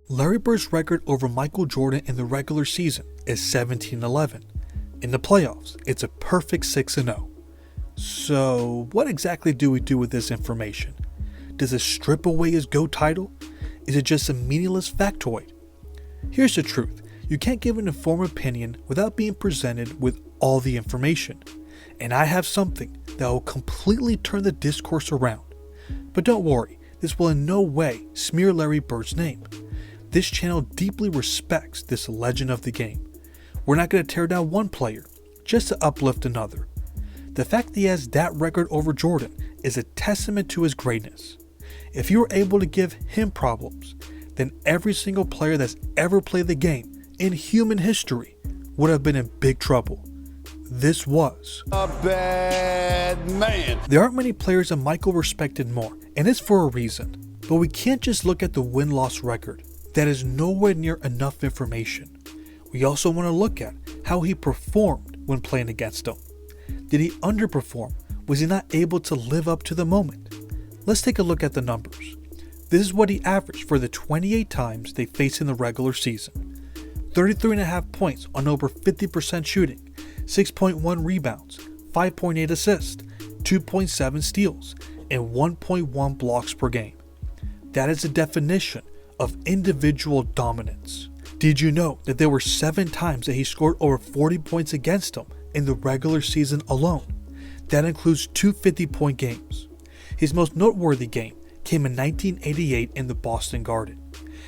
Larry Bird's record over Michael Jordan in the regular season is 17-11. In the playoffs, it's a perfect 6-0. So, what exactly do we do with this information? Does it strip away his GOAT title? Is it just a meaningless factoid? Here's the truth. You can't give an informed opinion without being presented with all the information. And I have something that will completely turn the discourse around. But don't worry, this will in no way smear Larry Bird's name. This channel deeply respects this legend of the game. We're not going to tear down one player, just to uplift another. The fact that he has that record over Jordan is a testament to his greatness. If you were able to give him problems, then every single player that's ever played the game in human history would have been in big trouble. This was a bad man. There aren't many players that Michael respected more, and it's for a reason. But we can't just look at the win-loss record. That is nowhere near enough information. We also want to look at how he performed when playing against them. Did he underperform? Was he not able to live up to the moment? Let's take a look at the numbers. This is what he averaged for the 28 times they faced in the regular season. 33.5 points on over 50% shooting, 6.1 rebounds, 5.8 assists, 2.7 steals, and 1.1 blocks per game. That is the definition of individual dominance. Did you know that there were 7 times that he scored over 40 points against them in the regular season alone? That includes 2 50-point games. His most noteworthy game came in 1988 in the Boston Garden.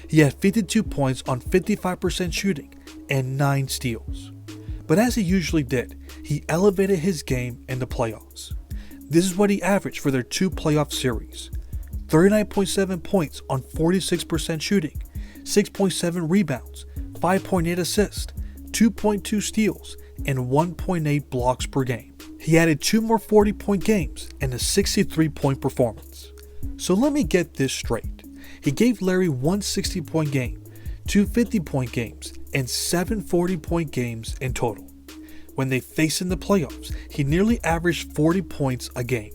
He had 52 points on 55% shooting and 9 steals. But as he usually did, he elevated his game in the playoffs. This is what he averaged for their 2 playoff series. 39.7 points on 46% shooting, 6.7 rebounds, 5.8 assists, 2.2 steals, and 1.8 blocks per game. He added 2 more 40-point games and a 63-point performance. So let me get this straight. He gave Larry 1 60-point game, 2 50-point games, and 7 40-point games in total. When they faced in the playoffs, he nearly averaged 40 points a game.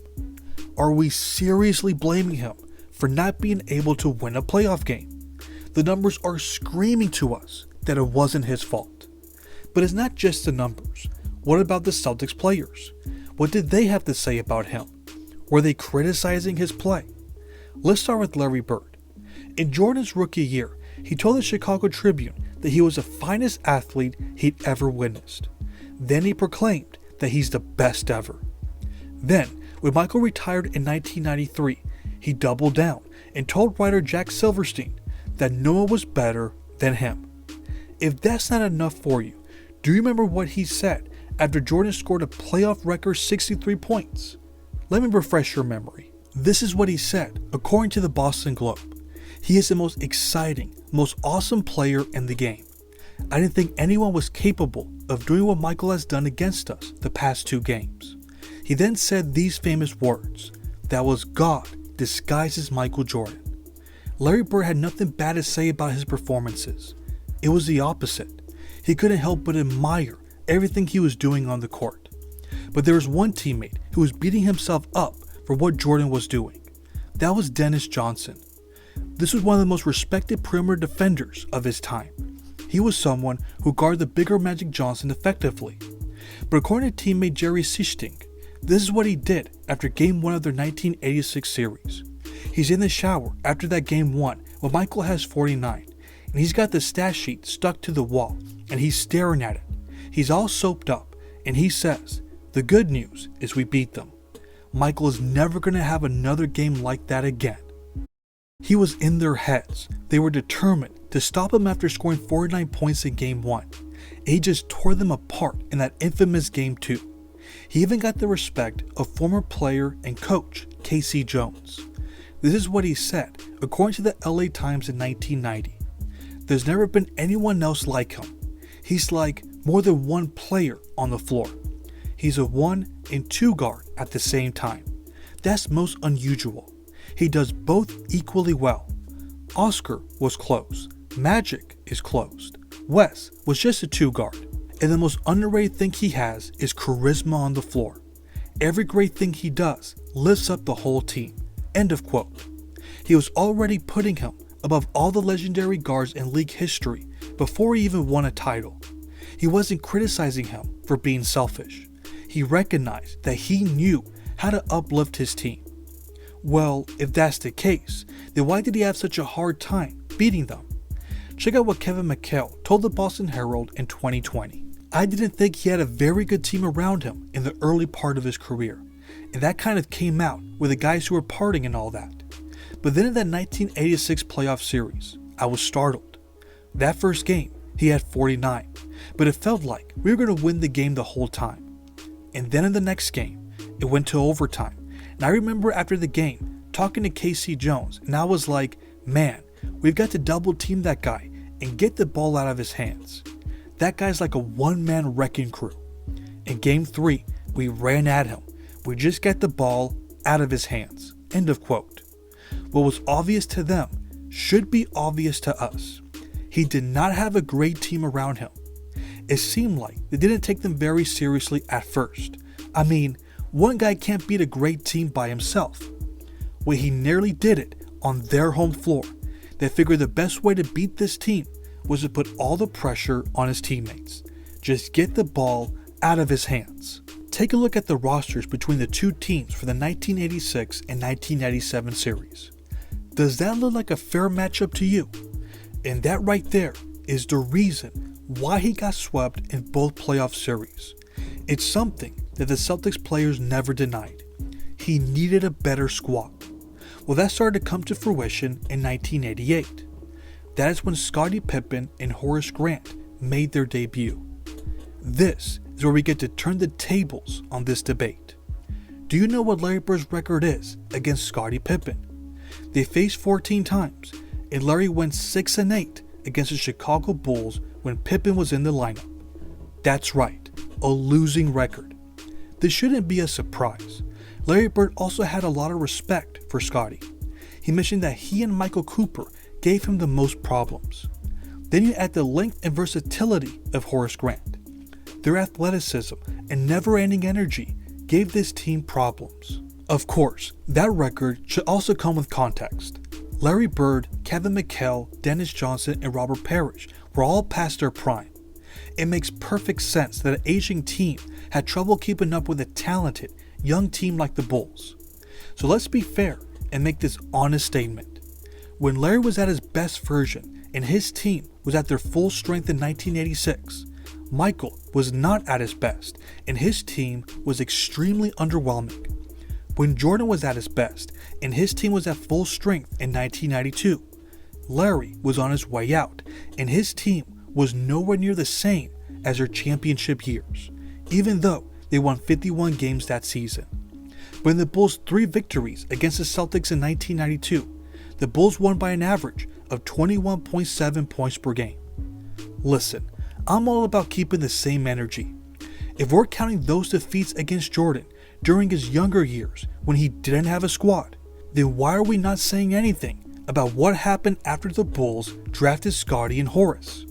Are we seriously blaming him for not being able to win a playoff game? The numbers are screaming to us that it wasn't his fault. But it's not just the numbers. What about the Celtics players? What did they have to say about him? Were they criticizing his play? Let's start with Larry Bird. In Jordan's rookie year, he told the Chicago Tribune that he was the finest athlete he'd ever witnessed. Then he proclaimed that he's the best ever. Then, when Michael retired in 1993, he doubled down and told writer Jack Silverstein that no one was better than him. If that's not enough for you, do you remember what he said after Jordan scored a playoff record 63 points? Let me refresh your memory. This is what he said, according to the Boston Globe. He is the most exciting, most awesome player in the game. I didn't think anyone was capable of doing what Michael has done against us the past 2 games. He then said these famous words, that was God disguised as Michael Jordan. Larry Bird had nothing bad to say about his performances. It was the opposite. He couldn't help but admire everything he was doing on the court. But there was one teammate who was beating himself up for what Jordan was doing. That was Dennis Johnson. This was one of the most respected perimeter defenders of his time. He was someone who guarded the bigger Magic Johnson effectively. But according to teammate Jerry Sichting, this is what he did after Game 1 of their 1986 series. He's in the shower after that Game 1 when Michael has 49, and he's got the stat sheet stuck to the wall, and he's staring at it. He's all soaped up, and he says, "The good news is we beat them. Michael is never going to have another game like that again." He was in their heads. They were determined to stop him after scoring 49 points in Game 1. And he just tore them apart in that infamous Game 2. He even got the respect of former player and coach K.C. Jones. This is what he said, according to the LA Times in 1990. "There's never been anyone else like him. He's like more than one player on the floor. He's a 1 and 2 guard at the same time. That's most unusual. He does both equally well. Oscar was close. Magic is closed. Wes was just a 2 guard. And the most underrated thing he has is charisma on the floor. Every great thing he does lifts up the whole team." End of quote. He was already putting him above all the legendary guards in league history before he even won a title. He wasn't criticizing him for being selfish. He recognized that he knew how to uplift his team. Well, if that's the case, then why did he have such a hard time beating them? Check out what Kevin McHale told the Boston Herald in 2020. "I didn't think he had a very good team around him in the early part of his career, and that kind of came out with the guys who were partying and all that. But then in that 1986 playoff series, I was startled. That first game, he had 49, but it felt like we were going to win the game the whole time. And then in the next game, it went to overtime, and I remember after the game talking to Casey Jones, and I was like, man, we've got to double team that guy and get the ball out of his hands. That guy's like a one-man wrecking crew. In game 3, we ran at him. We just got the ball out of his hands." End of quote. What was obvious to them should be obvious to us. He did not have a great team around him. It seemed like they didn't take them very seriously at first. I mean, one guy can't beat a great team by himself. Well, he nearly did it on their home floor. They figured the best way to beat this team was to put all the pressure on his teammates. Just get the ball out of his hands. Take a look at the rosters between the two teams for the 1986 and 1997 series. Does that look like a fair matchup to you? And that right there is the reason why he got swept in both playoff series. It's something that the Celtics players never denied. He needed a better squad. Well, that started to come to fruition in 1988. That is when Scottie Pippen and Horace Grant made their debut. This is where we get to turn the tables on this debate. Do you know what Larry Bird's record is against Scottie Pippen? They faced 14 times, and Larry went 6-8 against the Chicago Bulls when Pippen was in the lineup. That's right, a losing record. This shouldn't be a surprise. Larry Bird also had a lot of respect for Scottie. He mentioned that he and Michael Cooper gave him the most problems. Then you add the length and versatility of Horace Grant. Their athleticism and never-ending energy gave this team problems. Of course, that record should also come with context. Larry Bird, Kevin McHale, Dennis Johnson, and Robert Parrish were all past their prime. It makes perfect sense that an aging team had trouble keeping up with a talented, young team like the Bulls. So let's be fair and make this honest statement. When Larry was at his best version and his team was at their full strength in 1986, Michael was not at his best and his team was extremely underwhelming. When Jordan was at his best and his team was at full strength in 1992, Larry was on his way out and his team was nowhere near the same as their championship years, even though they won 51 games that season. But in the Bulls' 3 victories against the Celtics in 1992, the Bulls won by an average of 21.7 points per game. Listen, I'm all about keeping the same energy. If we're counting those defeats against Jordan during his younger years when he didn't have a squad, then why are we not saying anything about what happened after the Bulls drafted Scottie and Horace?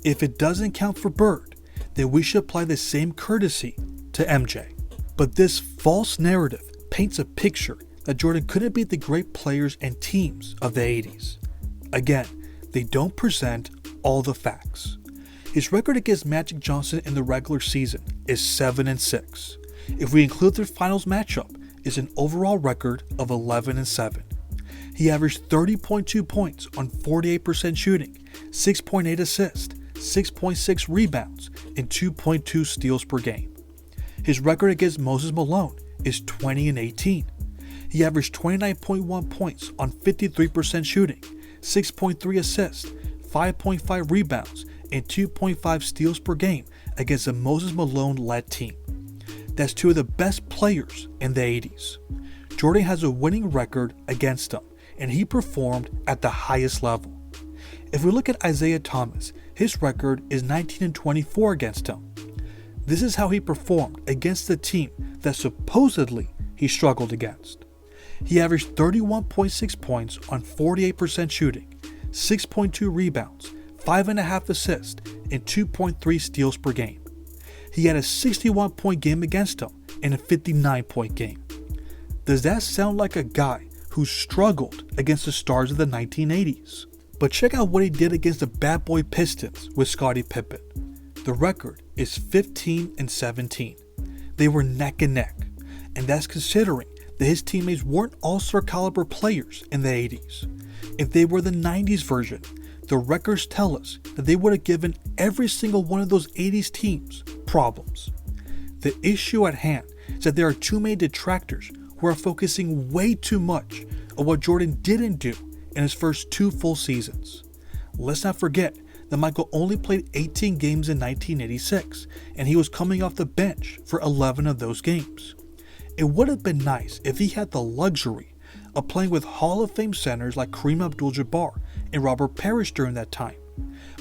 If it doesn't count for Bird, then we should apply the same courtesy to MJ. But this false narrative paints a picture that Jordan couldn't beat the great players and teams of the 80s. Again, they don't present all the facts. His record against Magic Johnson in the regular season is 7-6. If we include their finals matchup, it's an overall record of 11-7. He averaged 30.2 points on 48% shooting, 6.8 assists, 6.6 rebounds, and 2.2 steals per game. His record against Moses Malone is 20-18. He averaged 29.1 points on 53% shooting, 6.3 assists, 5.5 rebounds, and 2.5 steals per game against a Moses Malone-led team. That's 2 of the best players in the 80s. Jordan has a winning record against them, and he performed at the highest level. If we look at Isaiah Thomas, his record is 19-24 against him. This is how he performed against the team that supposedly he struggled against. He averaged 31.6 points on 48% shooting, 6.2 rebounds, 5.5 assists, and 2.3 steals per game. He had a 61-point game against him and a 59-point game. Does that sound like a guy who struggled against the stars of the 1980s? But check out what he did against the bad boy Pistons with Scottie Pippen. The record is 15-17. They were neck and neck, and that's considering that his teammates weren't all-star caliber players in the 80s. If they were the 90s version, the records tell us that they would have given every single one of those 80s teams problems. The issue at hand is that there are too many detractors who are focusing way too much on what Jordan didn't do in his first 2 full seasons. Let's not forget that Michael only played 18 games in 1986, and he was coming off the bench for 11 of those games. It would have been nice if he had the luxury of playing with Hall of Fame centers like Kareem Abdul-Jabbar and Robert Parrish during that time,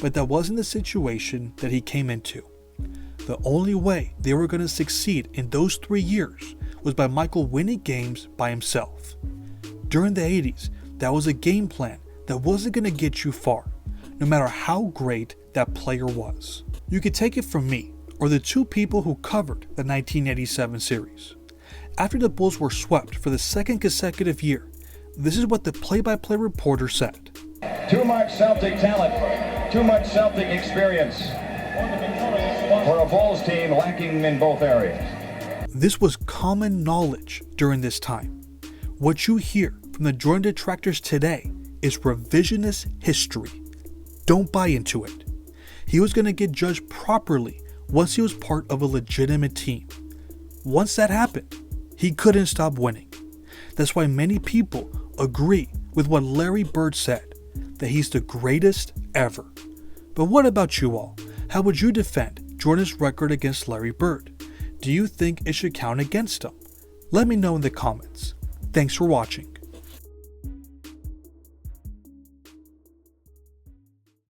but that wasn't the situation that he came into. The only way they were going to succeed in those 3 years was by Michael winning games by himself. During the 80s, that was a game plan that wasn't going to get you far, no matter how great that player was. You could take it from me, or the 2 people who covered the 1987 series. After the Bulls were swept for the 2nd consecutive year, this is what the play-by-play reporter said. Too much Celtic talent, too much Celtic experience for a Bulls team lacking in both areas. This was common knowledge during this time. What you hear from the Jordan detractors today is revisionist history. Don't buy into it. He was going to get judged properly once he was part of a legitimate team. Once that happened, he couldn't stop winning. That's why many people agree with what Larry Bird said, that he's the greatest ever. But what about you all? How would you defend Jordan's record against Larry Bird? Do you think it should count against him? Let me know in the comments. Thanks for watching.